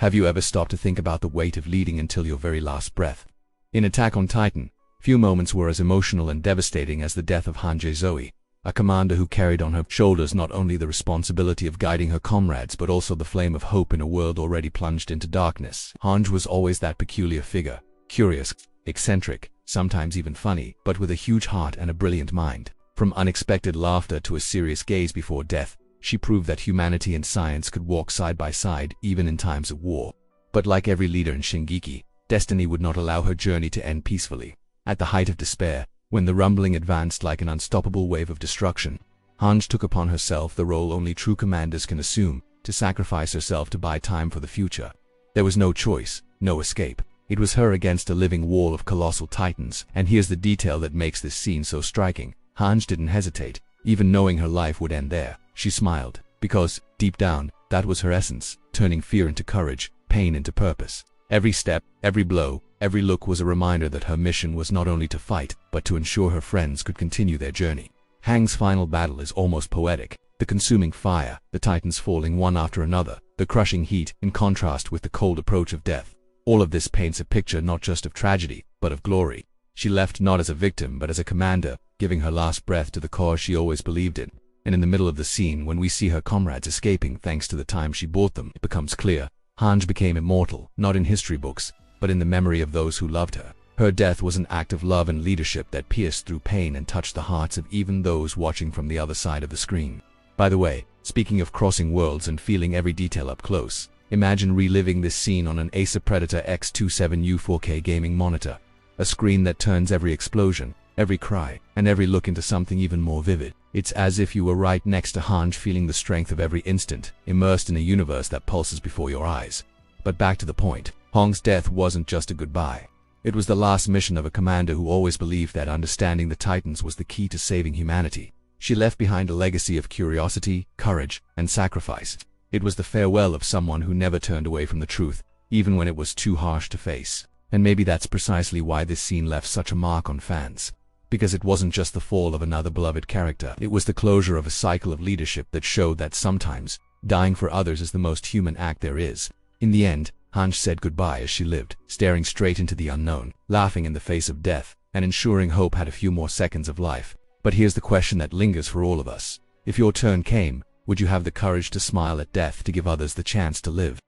Have you ever stopped to think about the weight of leading until your very last breath? In Attack on Titan, few moments were as emotional and devastating as the death of Hange Zoe, a commander who carried on her shoulders not only the responsibility of guiding her comrades but also the flame of hope in a world already plunged into darkness. Hange was always that peculiar figure, curious, eccentric, sometimes even funny, but with a huge heart and a brilliant mind. From unexpected laughter to a serious gaze before death, she proved that humanity and science could walk side by side even in times of war. But like every leader in Shingeki, destiny would not allow her journey to end peacefully. At the height of despair, when the rumbling advanced like an unstoppable wave of destruction, Hange took upon herself the role only true commanders can assume, to sacrifice herself to buy time for the future. There was no choice, no escape. It was her against a living wall of colossal titans, and here's the detail that makes this scene so striking. Hange didn't hesitate, even knowing her life would end there. She smiled, because, deep down, that was her essence, turning fear into courage, pain into purpose. Every step, every blow, every look was a reminder that her mission was not only to fight, but to ensure her friends could continue their journey. Hange's final battle is almost poetic. The consuming fire, the titans falling one after another, the crushing heat, in contrast with the cold approach of death. All of this paints a picture not just of tragedy, but of glory. She left not as a victim but as a commander, giving her last breath to the cause she always believed in. And in the middle of the scene, when we see her comrades escaping thanks to the time she bought them, it becomes clear. Hange became immortal, not in history books, but in the memory of those who loved her. Her death was an act of love and leadership that pierced through pain and touched the hearts of even those watching from the other side of the screen. By the way, speaking of crossing worlds and feeling every detail up close, imagine reliving this scene on an Acer Predator X27U 4K gaming monitor, a screen that turns every explosion, every cry, and every look into something even more vivid. It's as if you were right next to Hange, feeling the strength of every instant, immersed in a universe that pulses before your eyes. But back to the point, Hange's death wasn't just a goodbye. It was the last mission of a commander who always believed that understanding the Titans was the key to saving humanity. She left behind a legacy of curiosity, courage, and sacrifice. It was the farewell of someone who never turned away from the truth, even when it was too harsh to face. And maybe that's precisely why this scene left such a mark on fans. Because it wasn't just the fall of another beloved character, it was the closure of a cycle of leadership that showed that sometimes, dying for others is the most human act there is. In the end, Hange said goodbye as she lived, staring straight into the unknown, laughing in the face of death, and ensuring hope had a few more seconds of life. But here's the question that lingers for all of us. If your turn came, would you have the courage to smile at death to give others the chance to live?